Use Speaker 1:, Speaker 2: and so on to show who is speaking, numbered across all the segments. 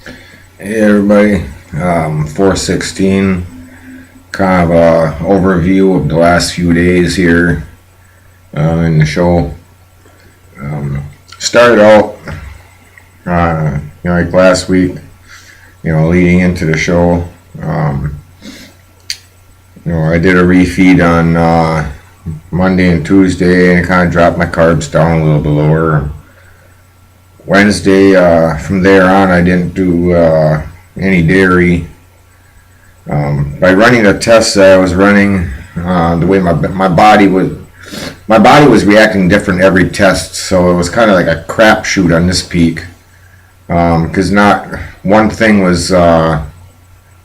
Speaker 1: Hey everybody, 416, kind of a overview of the last few days here in the show. Started out, like last week, leading into the show. I did a refeed on Monday and Tuesday and kind of dropped my carbs down a little bit lower. Wednesday, from there on, I didn't do any dairy. By running the tests that I was running, the way my body was reacting different every test, so it was kind of like a crapshoot on this peak. Because not one thing was my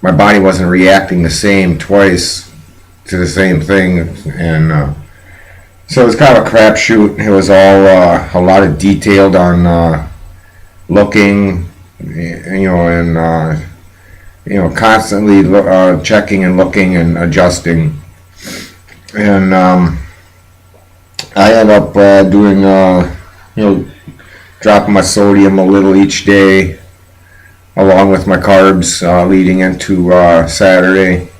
Speaker 1: body wasn't reacting the same twice to the same thing, and so it was kind of a crapshoot. It was all a lot of detailed on looking, and constantly checking and looking and adjusting. And I ended up doing, dropping my sodium a little each day, along with my carbs leading into Saturday,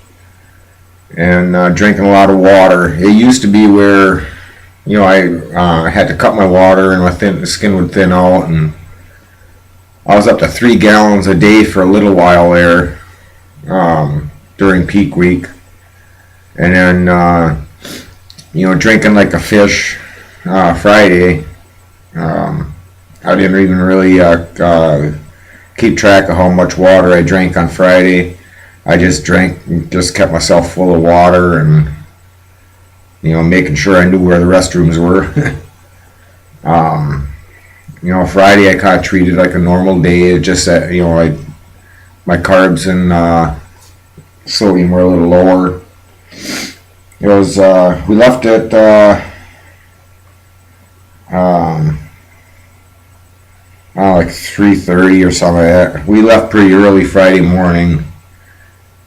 Speaker 1: and drinking a lot of water. It used to be where, I had to cut my water and the skin would thin out, and I was up to 3 gallons a day for a little while there during peak week. And then, drinking like a fish Friday. I didn't even really keep track of how much water I drank on Friday. I just kept myself full of water and, making sure I knew where the restrooms were. Friday I kind of treated like a normal day. It just that, my carbs and sodium were a little lower. It was, we left at, like 3:30 or something like that. We left pretty early Friday morning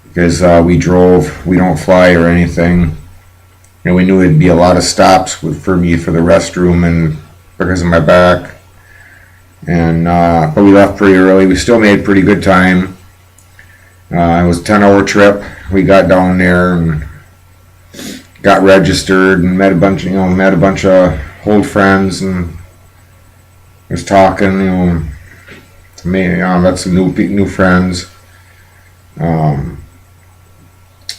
Speaker 1: because we drove. We don't fly or anything. And we knew it'd be a lot of stops for me for the restroom and because of my back. And but we left pretty early. We still made pretty good time. It was a 10-hour trip. We got down there and got registered and met a bunch of old friends and was talking. Met some new friends.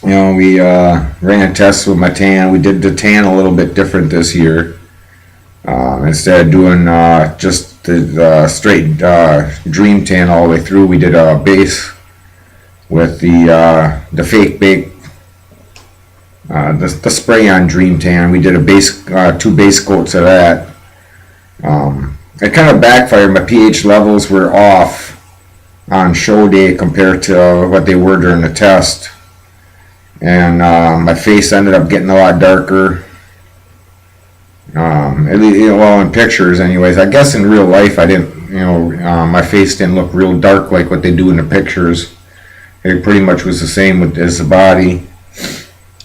Speaker 1: We ran tests with my tan. We did the tan a little bit different this year. Instead of doing just the straight dream tan all the way through, we did a base with the fake bake, the spray on dream tan. We did a base, 2 base coats of that. It kind of backfired. My pH levels were off on show day compared to what they were during the test, and my face ended up getting a lot darker. At least, in pictures anyways. I guess in real life I didn't, my face didn't look real dark like what they do in the pictures. It pretty much was the same as the body.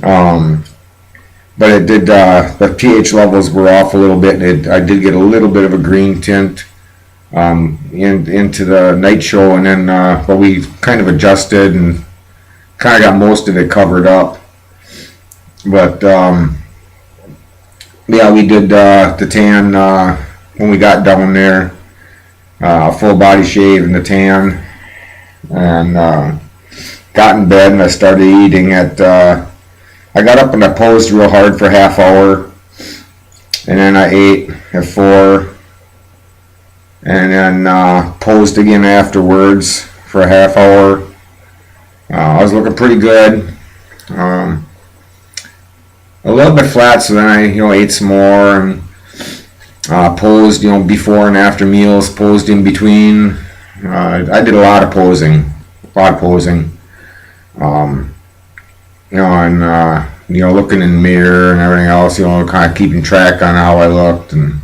Speaker 1: But it did, the pH levels were off a little bit, and I did get a little bit of a green tint into the night show, and then but we kind of adjusted and kind of got most of it covered up. But yeah, we did the tan when we got down there, full body shave and the tan, and got in bed and I started eating at, I got up and I posed real hard for a half hour, and then I ate at 4, and then posed again afterwards for a half hour. I was looking pretty good. A little bit flat, so then I ate some more and posed before and after meals, posed in between. I did a lot of posing, and looking in the mirror and everything else, kind of keeping track on how I looked, and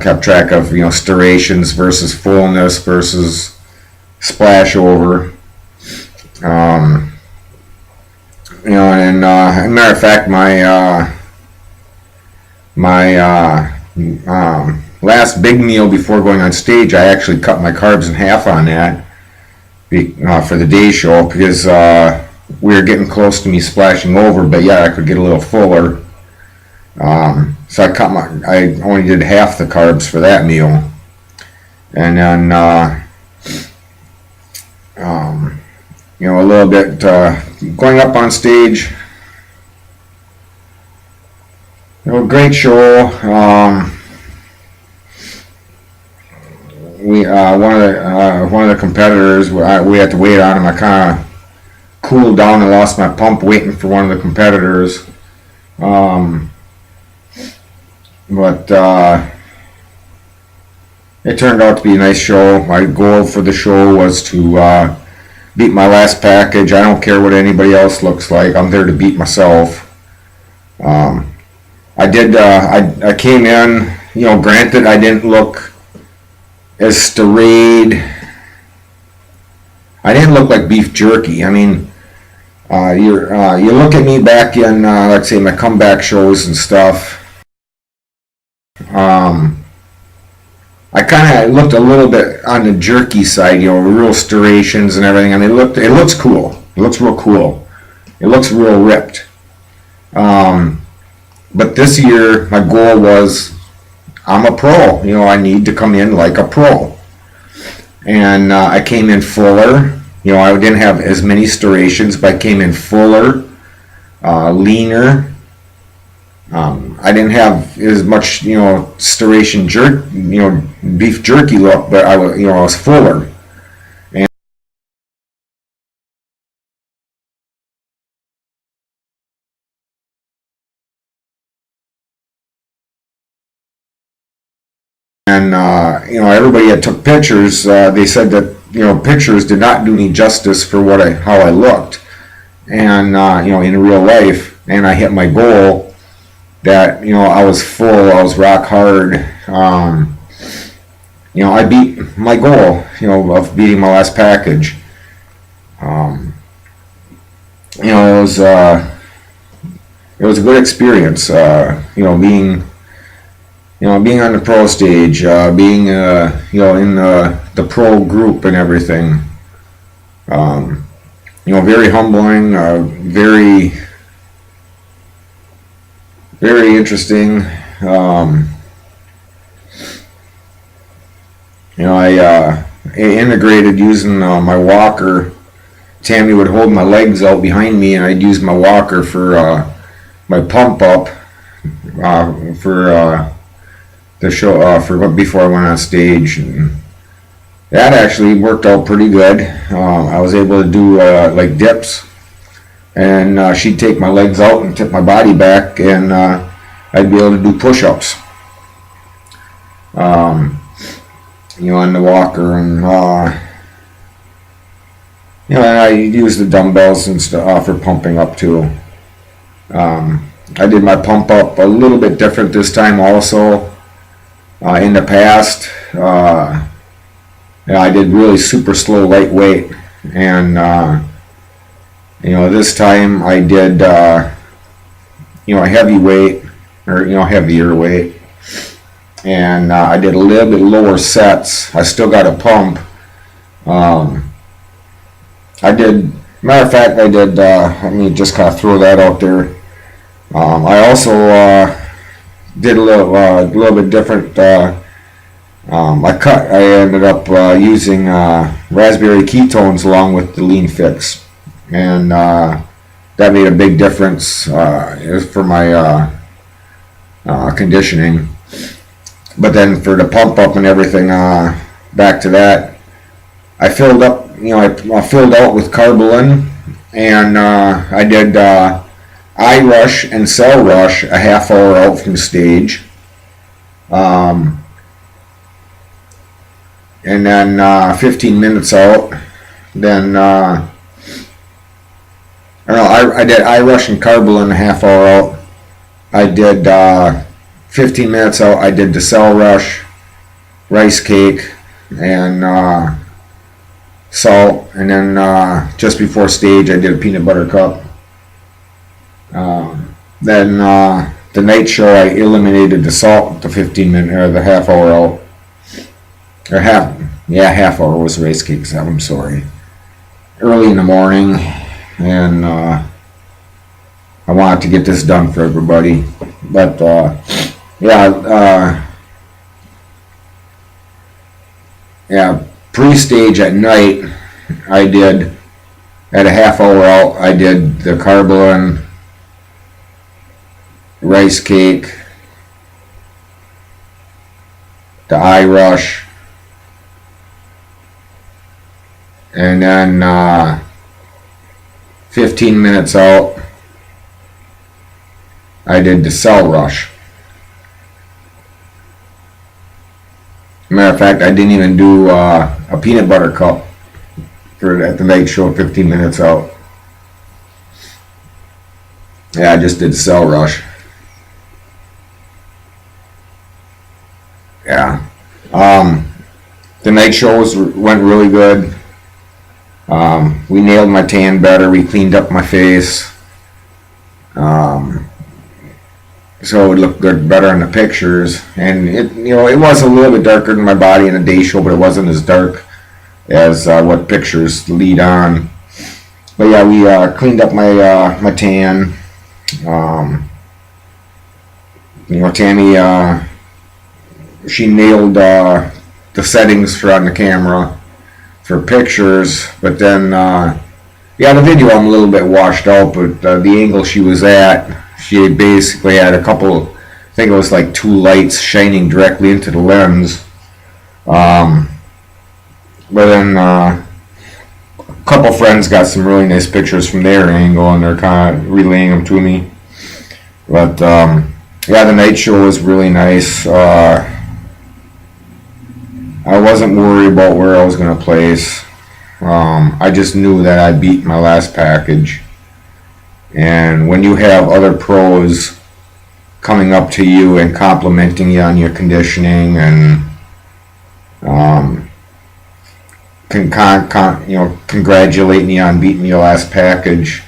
Speaker 1: kept track of striations versus fullness versus splash over. And as a matter of fact, my last big meal before going on stage, I actually cut my carbs in half on that. for the day show, because we were getting close to me splashing over, but yeah, I could get a little fuller. So I only did half the carbs for that meal, and then a little bit going up on stage. Great show. We one of the competitors, we had to wait on him. I kind of cooled down and lost my pump waiting for one of the competitors. But it turned out to be a nice show. My goal for the show was to beat my last package. I don't care what anybody else looks like. I'm there to beat myself. I came in, granted I didn't look as sterayed. I didn't look like beef jerky. I mean, you look at me back in, let's say, my comeback shows and stuff. I kind of looked a little bit on the jerky side, real striations and everything. I mean, it looks cool. It looks real cool. It looks real ripped. But this year, my goal was, I'm a pro. I need to come in like a pro. And I came in fuller. I didn't have as many striations, but I came in fuller, leaner. I didn't have as much, striation beef jerky look, but I was fuller. And everybody that took pictures, they said that pictures did not do me justice for how I looked, and in real life. And I hit my goal. That I was full. I was rock hard. I beat my goal. Of beating my last package. It was a good experience. Being on the pro stage, being in the pro group and everything. Very humbling. Very interesting. I integrated using my walker. Tammy would hold my legs out behind me, and I'd use my walker for my pump up for the show for before I went on stage, and that actually worked out pretty good. I was able to do like dips. And she'd take my legs out and tip my body back, and I'd be able to do push-ups. On the walker, and and I use the dumbbells and stuff for pumping up too. I did my pump up a little bit different this time also. In the past, I did really super slow lightweight, and this time I did, heavy weight, or, heavier weight. And I did a little bit lower sets. I still got a pump. Matter of fact, let me just kind of throw that out there. I also did a little bit different. I ended up using raspberry ketones along with the Lean Fix. And that made a big difference for my conditioning. But then for the pump up and everything, back to that, I filled up. I filled out with Carbolin, and I did iRush and Cell Rush a half hour out from stage. And then 15 minutes out. Then I did iRush and Carbolin a half hour out. I did 15 minutes out. I did the Cell Rush, rice cake, and salt. And then just before stage, I did a peanut butter cup. Then the night show, I eliminated the salt, the 15 minute or the half hour out. Or half hour was rice cakes. I'm sorry. early in the morning, and I wanted to get this done for everybody. But yeah, yeah, pre-stage at night, I did at a half hour out. I did the carbolin, rice cake, the eye rush, and then 15 minutes out, I did the cell rush. Matter of fact, I didn't even do a peanut butter cup for at the night show 15 minutes out. Yeah, I just did the cell rush. Yeah. The night shows went really good. We nailed my tan better. We cleaned up my face. So it looked good, better in the pictures. And it was a little bit darker than my body in a day show, but it wasn't as dark as what pictures lead on. But yeah, we cleaned up my tan. Tammy, she nailed the settings for on the camera for pictures, but then the video I'm a little bit washed out, but the angle she was at, she basically had a couple, I think it was like 2 lights shining directly into the lens. But then a couple friends got some really nice pictures from their angle, and they're kind of relaying them to me. But yeah, the night show was really nice. I wasn't worried about where I was going to place. I just knew that I beat my last package. And when you have other pros coming up to you and complimenting you on your conditioning and congratulating you on beating your last package,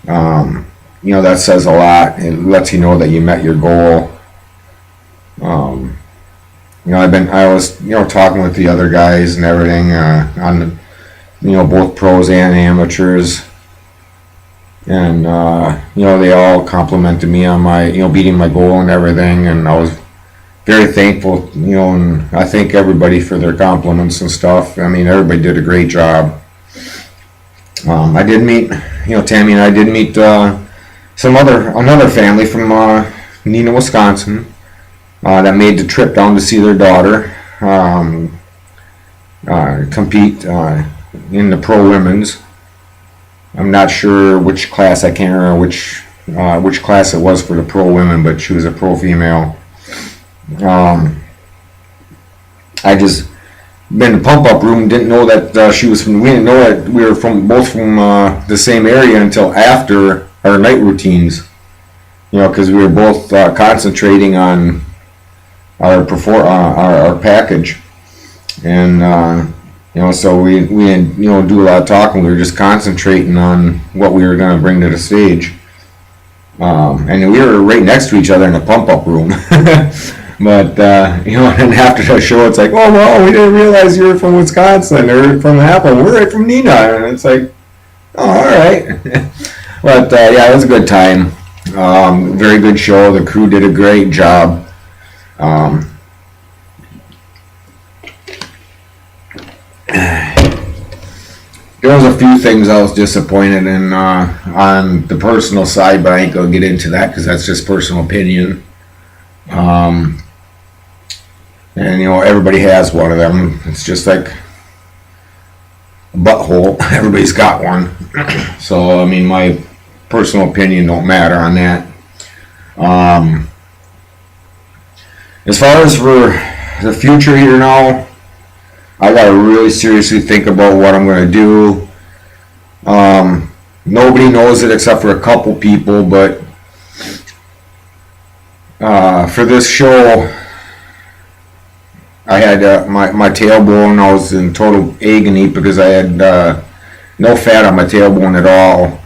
Speaker 1: that says a lot. It lets you know that you met your goal. I was talking with the other guys and everything on both pros and amateurs, and they all complimented me on my beating my goal and everything, and I was very thankful, and I thank everybody for their compliments and stuff. I mean, everybody did a great job. I did meet, Tammy and I did meet another family from Neenah, Wisconsin, that made the trip down to see their daughter compete in the pro women's. I'm not sure which class. I can't remember which class it was for the pro women, but she was a pro female. I just been in the pump up room, didn't know that she was from. We didn't know that we were both from the same area until after our night routines. Because we were both concentrating on our package, and so we didn't do a lot of talking. We were just concentrating on what we were going to bring to the stage, and we were right next to each other in the pump up room. But and after the show, it's like, oh well, we didn't realize you were from Wisconsin or from Apple. We're right from Neenah, and it's like, oh, all right. But yeah, it was a good time. Very good show. The crew did a great job. There was a few things I was disappointed in on the personal side, but I ain't gonna get into that because that's just personal opinion. And everybody has one of them. It's just like a butthole. Everybody's got one. So I mean, my personal opinion don't matter on that. As far as for the future here now, I gotta really seriously think about what I'm gonna do. Nobody knows it except for a couple people, but for this show, I had my tailbone. I was in total agony because I had no fat on my tailbone at all,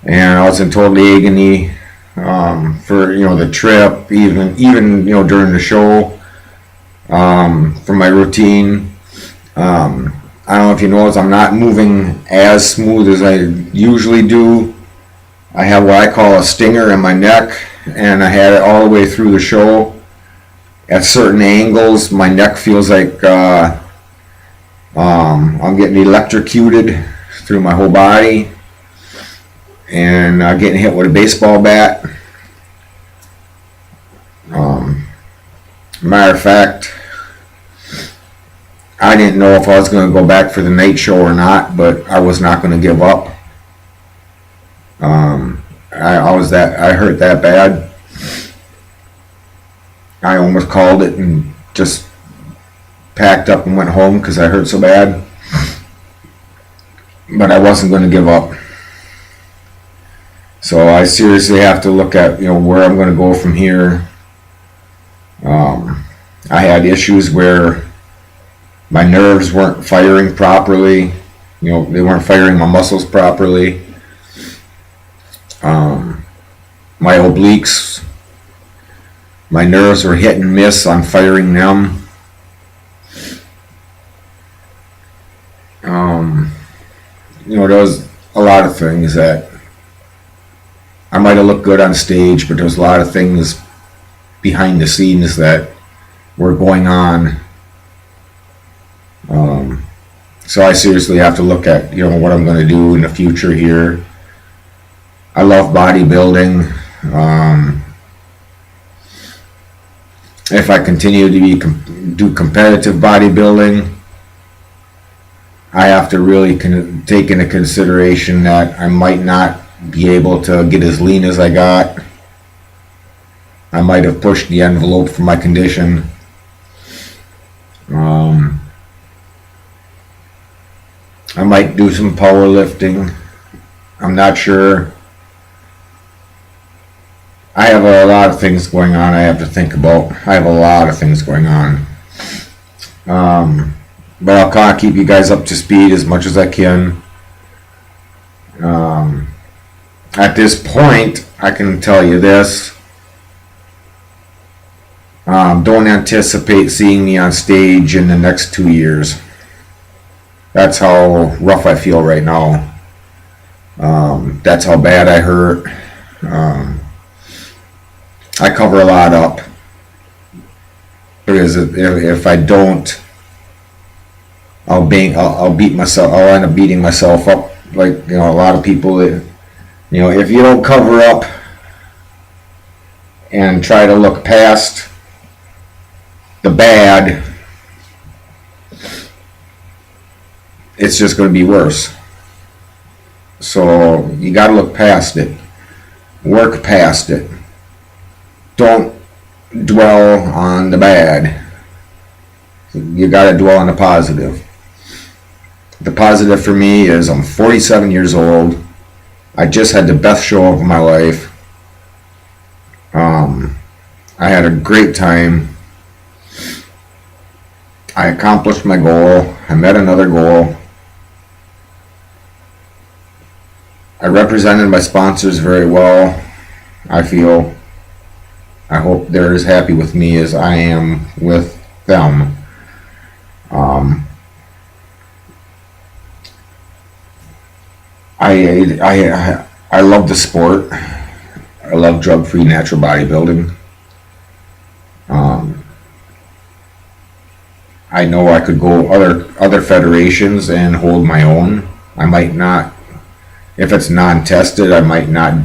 Speaker 1: and I was in total agony for the trip, even during the show, for my routine. I don't know if you notice, I'm not moving as smooth as I usually do. I have what I call a stinger in my neck, and I had it all the way through the show. At certain angles, my neck feels like I'm getting electrocuted through my whole body, and getting hit with a baseball bat. Matter of fact, I didn't know if I was going to go back for the night show or not, but I was not going to give up. I hurt that bad. I almost called it and just packed up and went home because I hurt so bad. But I wasn't going to give up. So I seriously have to look at, where I'm going to go from here. I had issues where my nerves weren't firing properly. They weren't firing my muscles properly. My obliques, my nerves were hit and miss on firing them. There was a lot of things that I might have looked good on stage, but there was a lot of things behind the scenes that were going on. So I seriously have to look at, what I'm going to do in the future here. I love bodybuilding. If I continue to do competitive bodybuilding, I have to really take into consideration that I might not be able to get as lean as I got. I might have pushed the envelope for my condition. I might do some powerlifting. I'm not sure. I have a lot of things going on I have to think about. I have a lot of things going on. But I'll kind of keep you guys up to speed as much as I can. At this point, I can tell you this. Don't anticipate seeing me on stage in the next 2 years. That's how rough I feel right now. That's how bad I hurt. I cover a lot up. Because if I don't, I'll beat myself. I'll end up beating myself up. Like, a lot of people that, if you don't cover up and try to look past the bad, it's just going to be worse. So you got to look past it. Work past it. Don't dwell on the bad. You got to dwell on the positive. The positive for me is I'm 47 years old. I just had the best show of my life. I had a great time. I accomplished my goal. I met another goal. I represented my sponsors very well, I feel. I hope they're as happy with me as I am with them. I love the sport. I love drug-free natural bodybuilding. I know I could go other federations and hold my own. I might not, if it's non-tested, I might not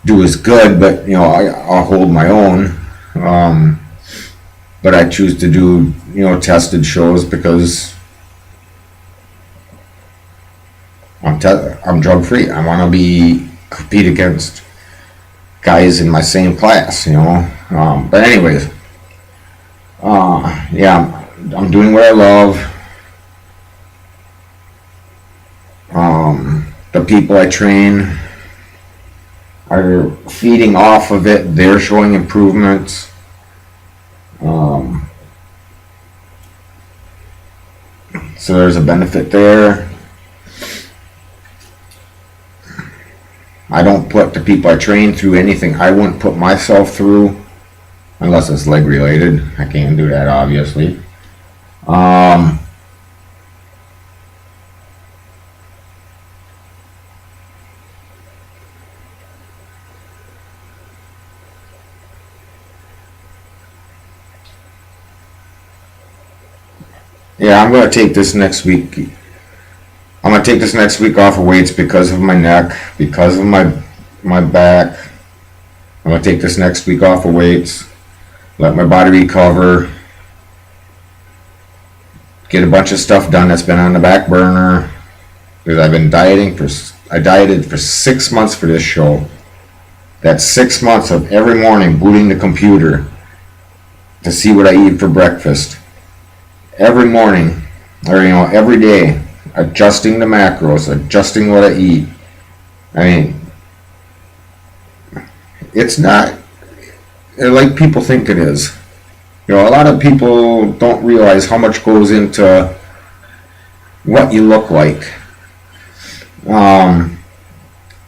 Speaker 1: do as good, but I'll hold my own. But I choose to do tested shows because I'm drug free. I want to compete against guys in my same class, But anyways, I'm doing what I love. The people I train are feeding off of it. They're showing improvements. So there's a benefit there. I don't put the people I train through anything I wouldn't put myself through, unless it's leg related. I can't do that, obviously. Yeah, I'm gonna take this next week. I'm gonna take this next week off of weights because of my neck, because of my back. I'm gonna take this next week off of weights, let my body recover, get a bunch of stuff done that's been on the back burner. Because I've been I dieted for 6 months for this show. That's 6 months of every morning booting the computer to see what I eat for breakfast. Every morning, or every day, adjusting the macros, adjusting what I eat. I mean, it's not like people think it is. A lot of people don't realize how much goes into what you look like.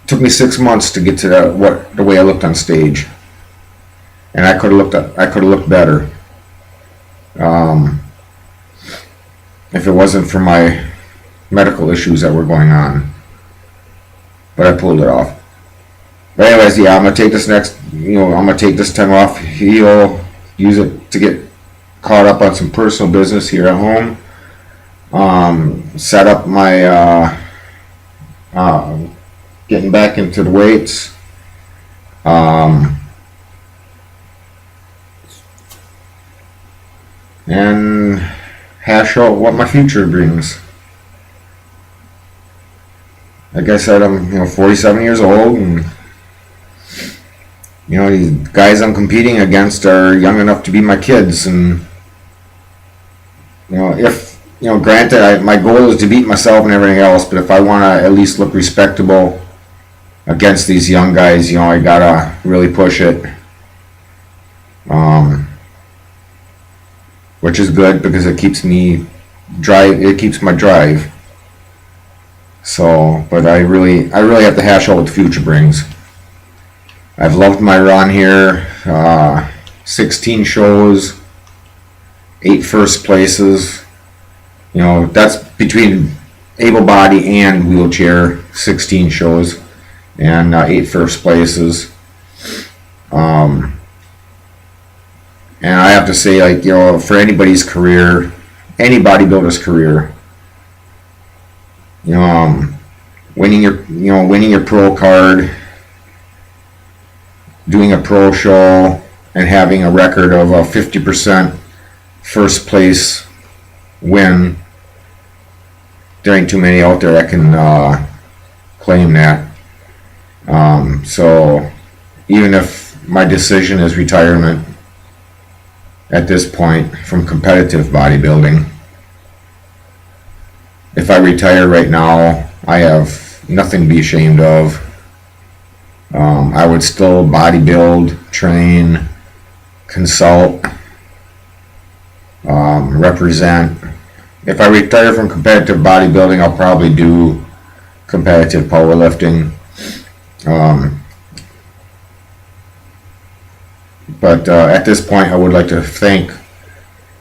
Speaker 1: Took me 6 months to get to the way I looked on stage, and I could have looked better. If it wasn't for my medical issues that were going on, but I pulled it off. But anyways, yeah, I'm gonna take this time off, heal, use it to get caught up on some personal business here at home. Set up my getting back into the weights. And hash out what my future brings. Like I said, I'm 47 years old, and these guys I'm competing against are young enough to be my kids, and if granted, my goal is to beat myself and everything else, but if I want to at least look respectable against these young guys, I gotta really push it. Which is good because it keeps me drive. It keeps my drive. So, but I really have to hash out what the future brings. I've loved my run here. 16 shows, 8 first places. That's between able body and wheelchair. 16 shows and 8 first places. And I have to say, for anybody's career, any bodybuilder's career, winning your pro card, doing a pro show, and having a record of a 50% first place win. There ain't too many out there that can claim that. So even if my decision is retirement at this point from competitive bodybuilding, if I retire right now, I have nothing to be ashamed of. I would still bodybuild, train, consult, represent. If I retire from competitive bodybuilding, I'll probably do competitive powerlifting. But at this point, I would like to thank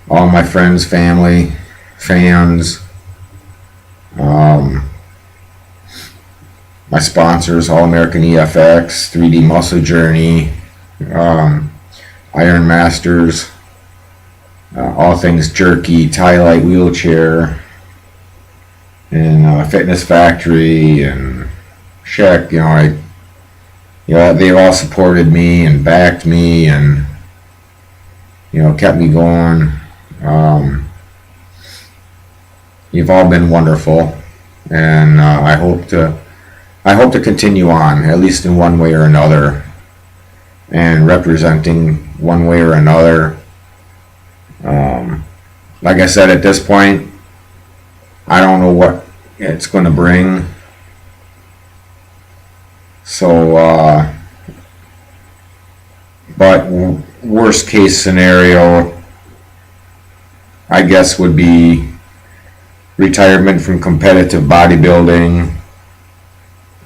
Speaker 1: all my friends, family, fans, my sponsors, All American EFX, 3D Muscle Journey, Iron Masters, All Things Jerky, Tie Light Wheelchair, and Fitness Factory, and Sheck. They all supported me and backed me and kept me going. You've all been wonderful, and I hope to continue on, at least in one way or another, and representing one way or another. Like I said, at this point, I don't know what it's going to bring. So, but worst case scenario, I guess, would be retirement from competitive bodybuilding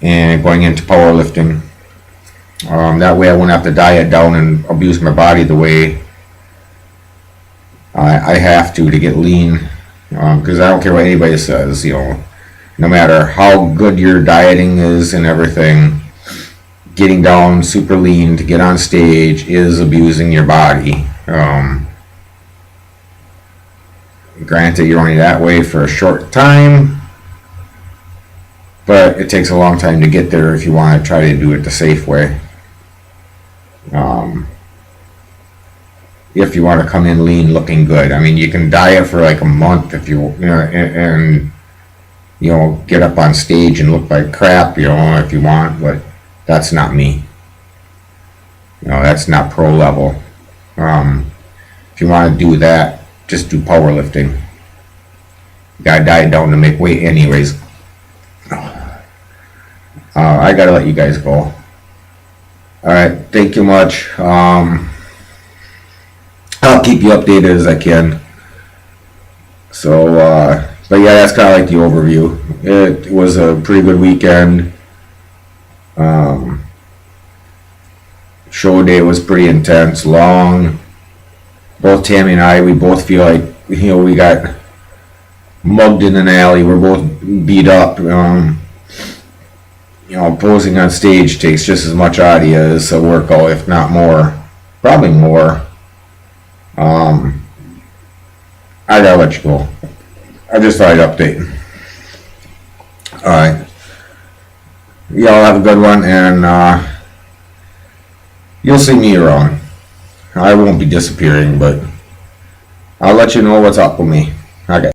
Speaker 1: and going into powerlifting. That way I won't have to diet down and abuse my body the way I have to get lean. Because I don't care what anybody says, no matter how good your dieting is and everything, getting down super lean to get on stage is abusing your body. Granted, you're only that way for a short time, but it takes a long time to get there if you want to try to do it the safe way. If you want to come in lean looking good. I mean, you can diet for like a month if you know, and you know, get up on stage and look like crap, you know, if you want, but that's not me. You know, that's not pro level. If you want to do that, just do powerlifting. You gotta diet down to make weight anyways. I gotta let you guys go. Alright, thank you much. I'll keep you updated as I can. So, but yeah, that's kind of like the overview. It was a pretty good weekend. Show day was pretty intense, long. Both Tammy and I, we both feel like, you know, we got mugged in an alley. We're both beat up. You know, posing on stage takes just as much audio as a workout, if not more. Probably more. I gotta let you go. I just thought I'd update. Alright. Y'all have a good one, and you'll see me around. I won't be disappearing, but I'll let you know what's up with me. Okay.